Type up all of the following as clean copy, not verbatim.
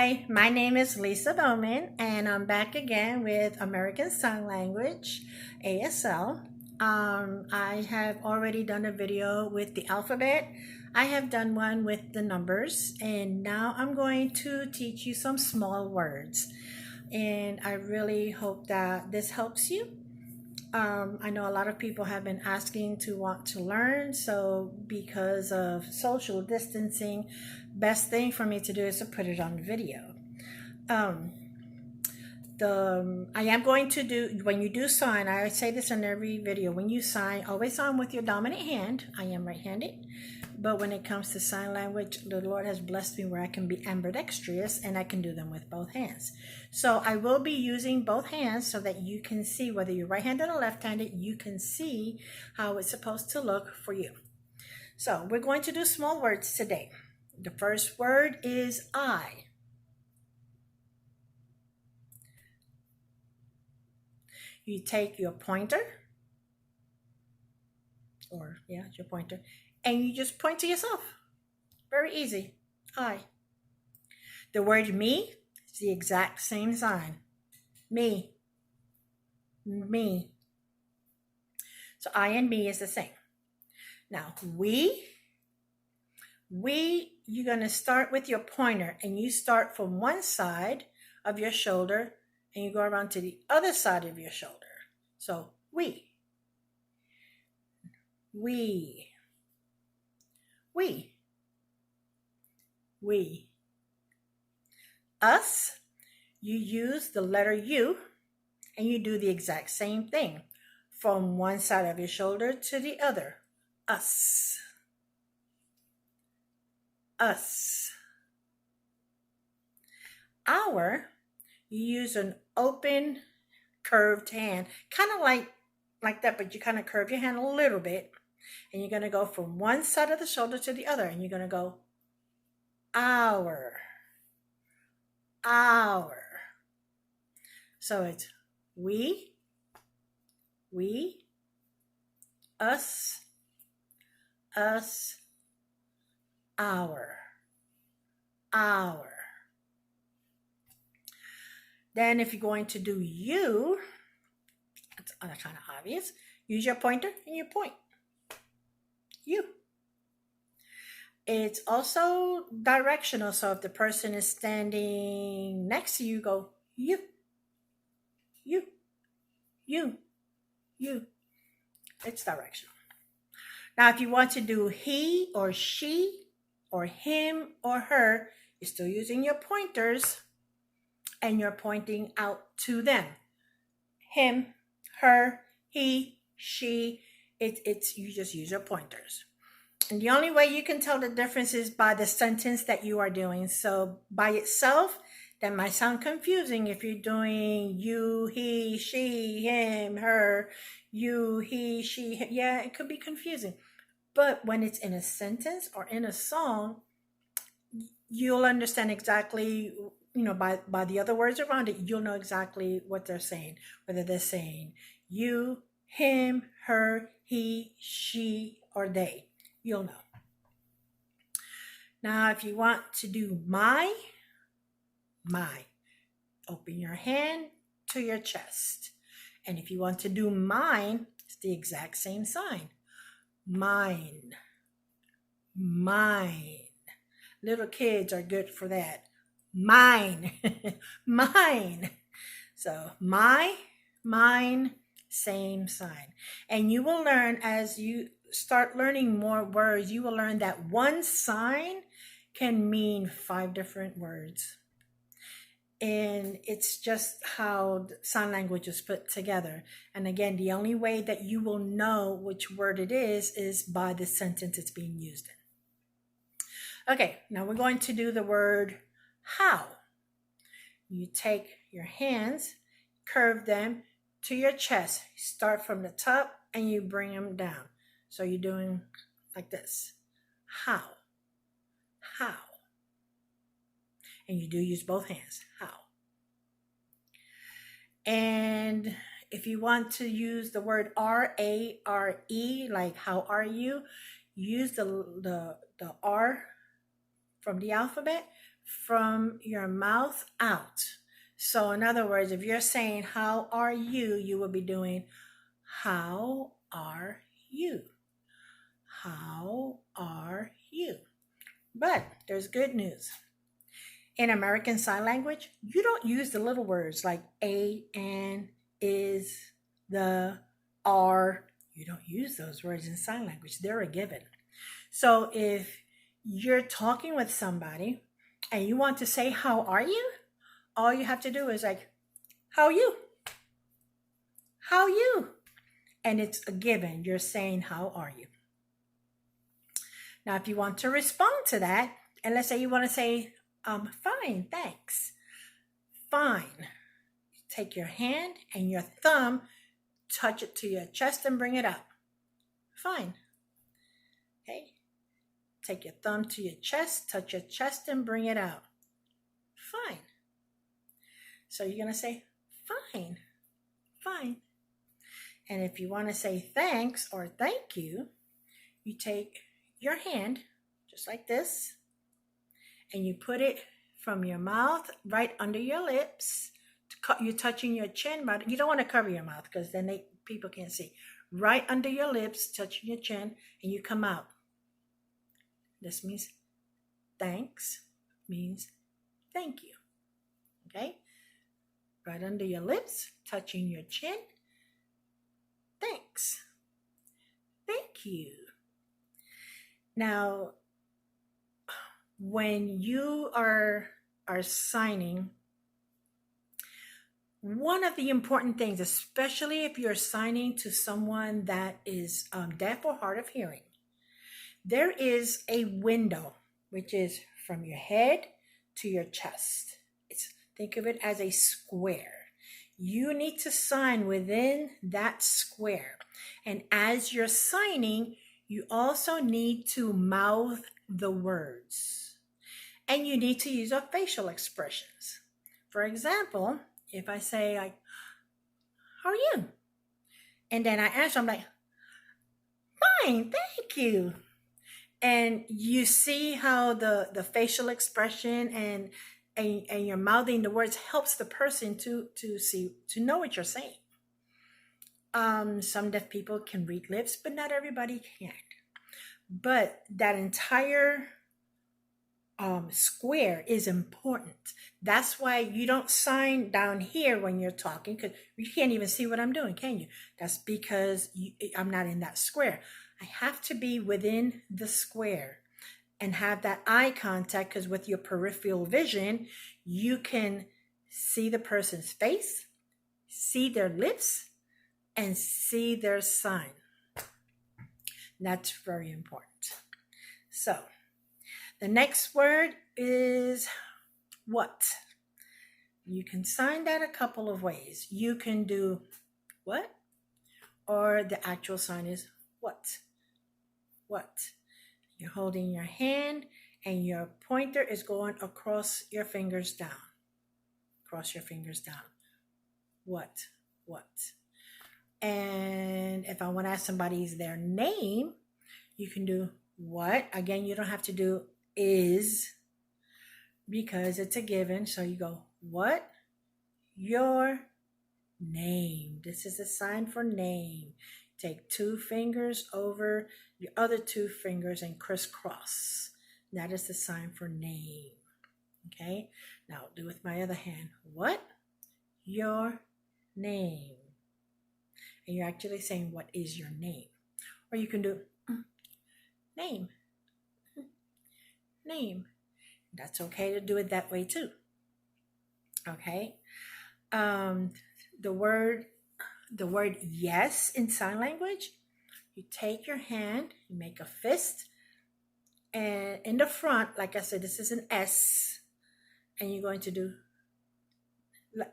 Hi, my name is Lisa Bowman, and I'm back again with American Sign Language ASL. I have already done a video with the alphabet. I have done one with the numbers, and now I'm going to teach you some small words. And I really hope that this helps you. I know a lot of people have been asking to want to learn, so because of social distancing, best thing for me to do is to put it on video. Um, I am going to do, when you do sign, I say this in every video, when you sign, always sign with your dominant hand. I am right-handed, but when it comes to sign language, the Lord has blessed me where I can be ambidextrous and I can do them with both hands. So I will be using both hands so that you can see, whether you're right-handed or left-handed, you can see how it's supposed to look for you. So we're going to do small words today. The first word is I. You take your pointer, your pointer, and you just point to yourself. Very easy. I. The word me is the exact same sign. Me. Me. So I and me is the same. Now, we, you're going to start with your pointer, and you start from one side of your shoulder, and you go around to the other side of your shoulder. So, we. Us, you use the letter U, and you do the exact same thing. From one side of your shoulder to the other. Us. Us. Our, you use an open, curved hand, kind of like that, but you kind of curve your hand a little bit, and you're going to go from one side of the shoulder to the other, and you're going to go our. So it's we, us, our. Then if you're going to do you, it's kind of obvious. Use your pointer and you point. You. It's also directional, so if the person is standing next to you, go you. It's directional. Now, if you want to do he or she or him or her, you're still using your pointers and you're pointing out to them. Him, her, he, she, you just use your pointers. And the only way you can tell the difference is by the sentence that you are doing. So by itself, that might sound confusing if you're doing you, he, she, him, her, you, he, she, him. Yeah, it could be confusing. But when it's in a sentence or in a song, you'll understand exactly, by the other words around it, you'll know exactly what they're saying. Whether they're saying you, him, her, he, she, or they. You'll know. Now, if you want to do my, open your hand to your chest. And if you want to do mine, it's the exact same sign. Mine. Little kids are good for that. Mine. Mine. So mine, same sign. And you will learn, as you start learning more words, you will learn that one sign can mean 5 different words. And it's just how sign language is put together. And again, the only way that you will know which word it is by the sentence it's being used in. Okay, now we're going to do the word how. You take your hands, curve them to your chest. Start from the top and you bring them down. So you're doing like this. How. And you do use both hands. How. And if you want to use the word R-A-R-E, like how are you, use the R from the alphabet from your mouth out. So in other words, if you're saying, how are you? You will be doing, how are you? How are you? But there's good news. In American Sign Language, you don't use the little words like a, and, is, the, are. You don't use those words in sign language. They're a given. So if you're talking with somebody and you want to say, how are you? All you have to do is like, how are you? How are you? And it's a given. You're saying, how are you? Now, if you want to respond to that, and let's say you want to say, fine, thanks. Fine. Take your hand and your thumb, touch it to your chest and bring it up. Fine. Okay. Take your thumb to your chest, touch your chest and bring it out. Fine. So you're going to say, fine, fine. And if you want to say thanks or thank you, you take your hand just like this and you put it from your mouth right under your lips. You're touching your chin, but you don't want to cover your mouth because then people can't see. Right under your lips, touching your chin, and you come out. This means thanks, means thank you. Okay? Right under your lips, touching your chin. Thanks. Thank you. Now, when you are signing, one of the important things, especially if you're signing to someone that is deaf or hard of hearing, there is a window, which is from your head to your chest. Think of it as a square. You need to sign within that square. And as you're signing, you also need to mouth the words. And you need to use your facial expressions. For example, if I say, like, how are you? And then I answer, I'm like, fine, thank you. And you see how the facial expression and you're mouthing the words helps the person to know what you're saying. Some deaf people can read lips, but not everybody can. But that entire square is important. That's why you don't sign down here when you're talking, because you can't even see what I'm doing, can you? That's because I'm not in that square. I have to be within the square and have that eye contact, because with your peripheral vision, you can see the person's face, see their lips, and see their sign. That's very important. So, the next word is what. You can sign that a couple of ways. You can do what, or the actual sign is what. What. You're holding your hand and your pointer is going across your fingers down. Across your fingers down. What. And if I want to ask somebody's their name, you can do what. Again, you don't have to do is because it's a given. So you go, what? Your name. This is a sign for name. Take 2 fingers over your other 2 fingers and crisscross. That is the sign for name. Okay? Now do with my other hand. What? Your name. And you're actually saying, what is your name? Or you can do name. Name. That's okay to do it that way too. Okay? The word yes in sign language, you take your hand, you make a fist, and in the front, like I said, this is an S, and you're going to do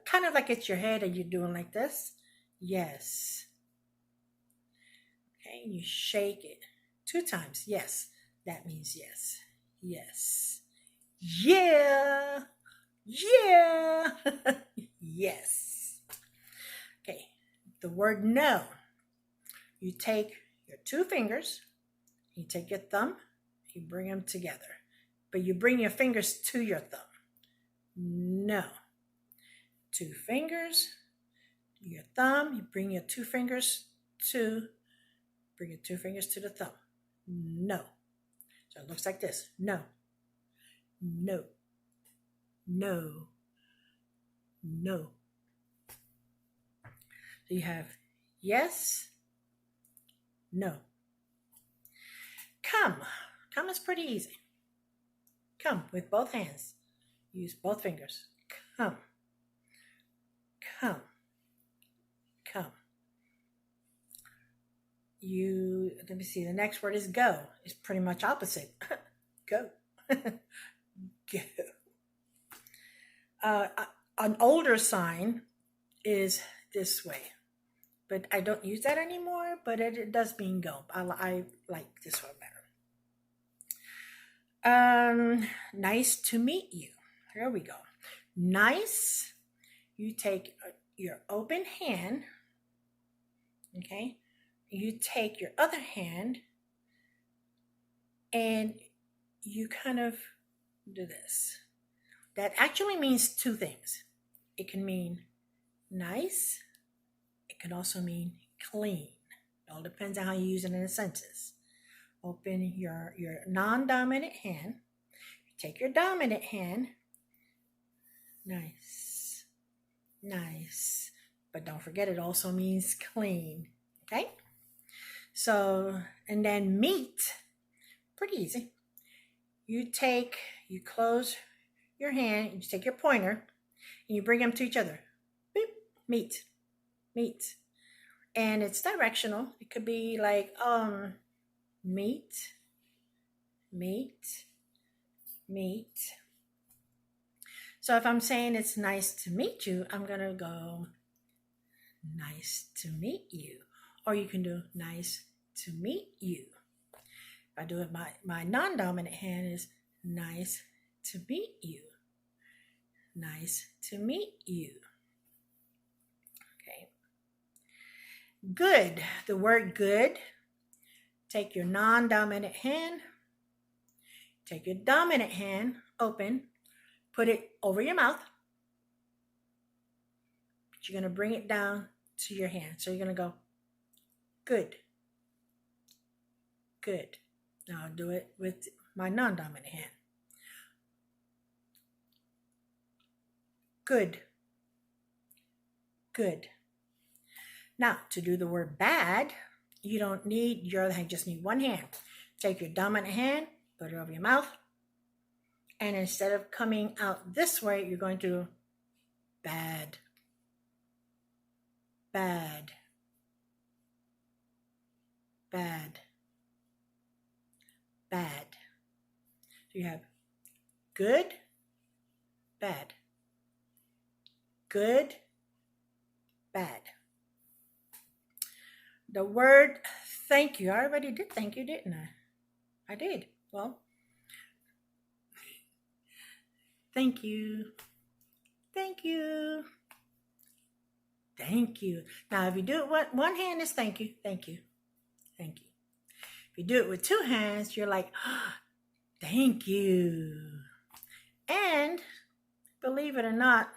kind of like it's your head and you're doing like this. Yes. Okay, you shake it 2 times. Yes, that means yes. Yes. Yeah. Yeah. Yes. Okay, the word no. You take your 2 fingers, you take your thumb, you bring them together. but you bring your fingers to your thumb. No. 2 fingers, your thumb, you bring your 2 fingers to, bring your 2 fingers to the thumb. No. So it looks like this. No. No. No. No. So you have yes, no. Come. Come is pretty easy. Come with both hands. Use both fingers. Come. Come. Come. Let me see, the next word is go. It's pretty much opposite. Go. Go. An older sign is this way, but I don't use that anymore, but it does mean go. I like this one better. Nice to meet you. Here we go. Nice. You take your open hand, okay? You take your other hand and you kind of do this. That actually means 2 things. It can mean nice. It can also mean clean. It all depends on how you use it in a sentence. Open your non-dominant hand. Take your dominant hand. Nice. Nice. But don't forget, it also means clean. Okay? So, and then meet. Pretty easy. You close your hand, you take your pointer, and you bring them to each other. Beep, meet, meet. And it's directional. It could be like, meet, meet, meet. So if I'm saying it's nice to meet you, I'm going to go, nice to meet you. Or you can do nice to meet you. If I do it, my non-dominant hand is nice to meet you. Nice to meet you. Okay. Good. The word good. Take your non-dominant hand. Take your dominant hand, open. Put it over your mouth. But you're going to bring it down to your hand. So you're going to go, good. Good. Now I'll do it with my non-dominant hand. Good. Good. Now, to do the word bad, you don't need your other hand, just need one hand. Take your dominant hand, put it over your mouth, and instead of coming out this way, you're going to bad. Bad. Bad. Bad. So you have good, bad. Good, bad. The word thank you. I already did thank you, didn't I? I did. Well, thank you. Thank you. Thank you. Now, if you do it, one hand is thank you. Thank you. Thank you. If you do it with two hands, you're like, oh, thank you. And believe it or not,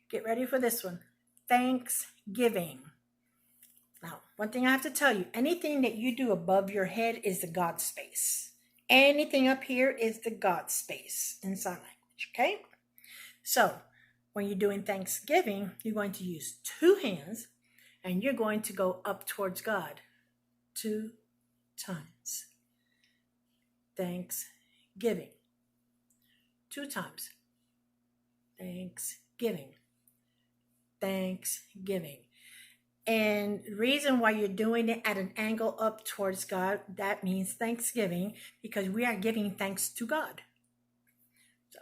get ready for this one. Thanksgiving. Now, one thing I have to tell you, anything that you do above your head is the God space. Anything up here is the God space in sign language, okay? So, when you're doing Thanksgiving, you're going to use two hands and you're going to go up towards God 2 times. Thanksgiving. 2 times. Thanksgiving. Thanksgiving. And the reason why you're doing it at an angle up towards God, that means Thanksgiving, because we are giving thanks to God. So,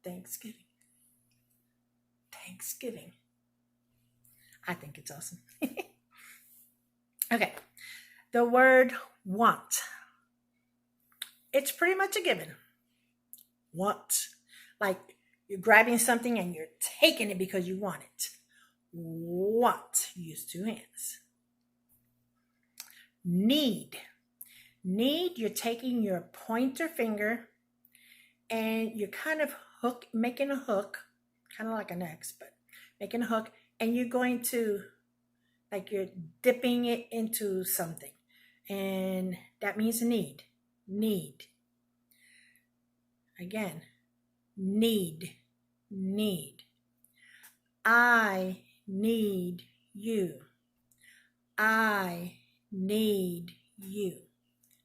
Thanksgiving. Thanksgiving. I think it's awesome. Okay. The word want. It's pretty much a given. Want. Like you're grabbing something and you're taking it because you want it. Want. Use 2 hands. Need. Need, you're taking your pointer finger and you're kind of making a hook, kind of like an X, but making a hook, and you're going to, like you're dipping it into something. And that means need. Need. Again, need. Need. I need you. I need you.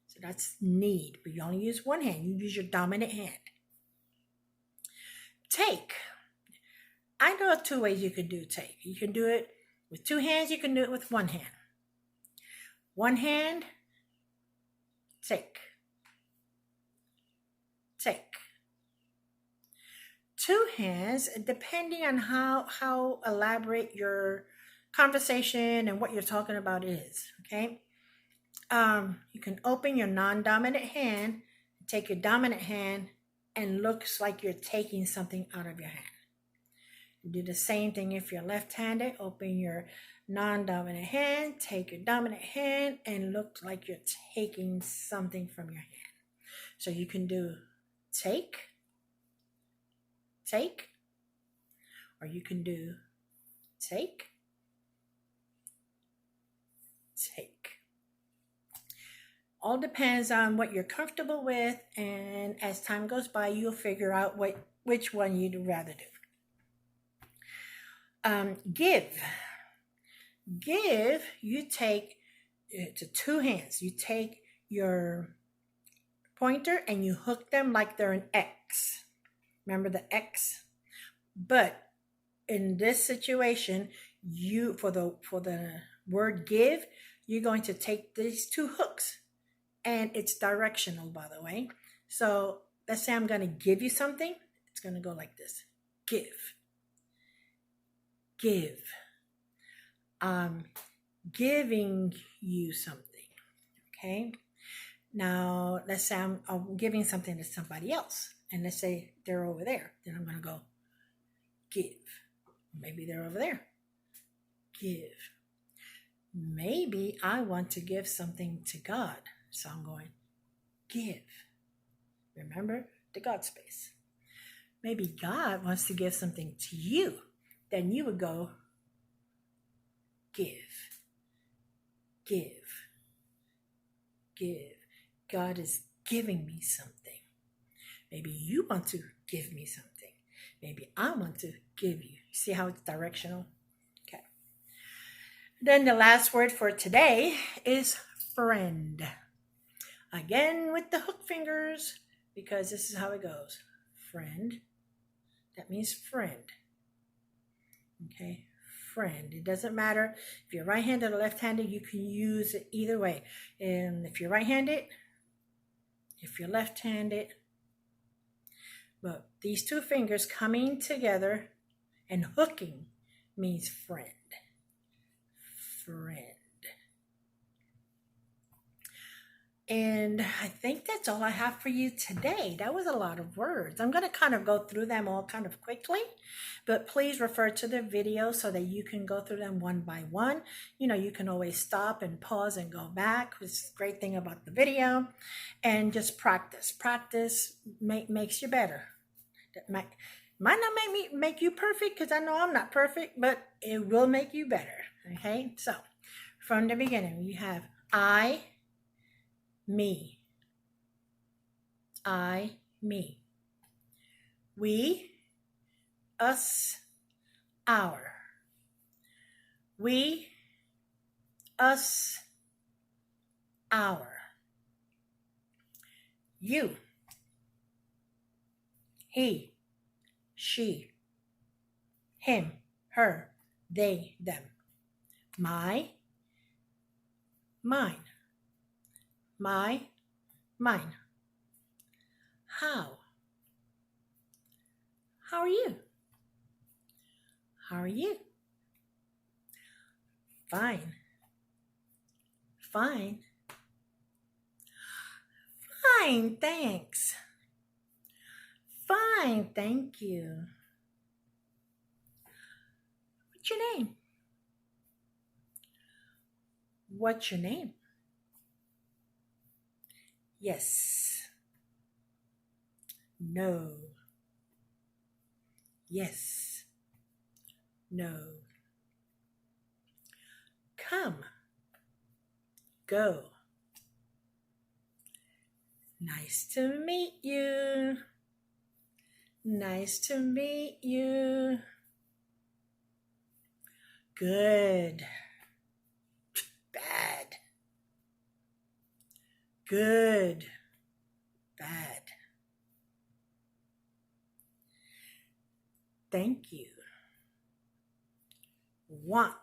So that's need, but you only use one hand. You use your dominant hand. Take. I know of two ways you can do take. You can do it with two hands. You can do it with one hand. One hand, take. Take. Two hands, depending on how elaborate your conversation and what you're talking about is, okay? You can open your non-dominant hand, take your dominant hand, and looks like you're taking something out of your hand. You do the same thing if you're left-handed. Open your non-dominant hand, take your dominant hand, and look like you're taking something from your hand. So you can do take, or you can do take. All depends on what you're comfortable with, and as time goes by, you'll figure out which one you'd rather do. Give, you take to two hands. You take your pointer and you hook them like they're an X. Remember the X? But in this situation, for the word give, you're going to take these two hooks, and it's directional, by the way. So let's say I'm going to give you something. It's going to go like this. Give. I'm giving you something. Okay. Now let's say I'm giving something to somebody else, and let's say they're over there. Then I'm going to go give. Maybe they're over there. Give. Maybe I want to give something to God. So I'm going, give. Remember the God space. Maybe God wants to give something to you. Then you would go, give. God is giving me something. Maybe you want to give me something. Maybe I want to give you. See how it's directional? Okay. Then the last word for today is friend. Again with the hook fingers, because this is how it goes. Friend. That means friend. Okay, friend. It doesn't matter if you're right-handed or left-handed. You can use it either way. And if you're right-handed, if you're left-handed, but these two fingers coming together and hooking means friend. Friend. And I think that's all I have for you today. That was a lot of words. I'm going to kind of go through them all kind of quickly, but please refer to the video so that you can go through them one by one. You know, you can always stop and pause and go back. It's a great thing about the video. And just practice. Practice makes you better. That might not make you perfect, because I know I'm not perfect, but it will make you better. Okay, so from the beginning, you have I, me. I, me. We, us, our. We, us, our. You. He, she, him, her, they, them. My, mine. My, mine. How? How are you? How are you? Fine. Fine. Fine, thanks. Fine, thank you. What's your name? What's your name? Yes. no. Yes, no. Come, go. Nice to meet you. Nice to meet you. Good. Bad. Good. Bad. Thank you. Want.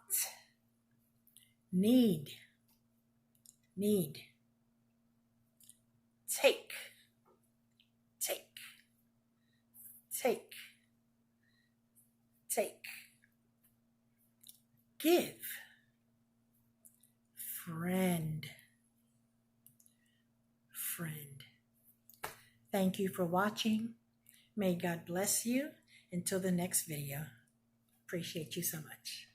Need. Need. Take. Take. Take. Take. Give. Friend. Friend. Thank you for watching. May God bless you. Until the next video. Appreciate you so much.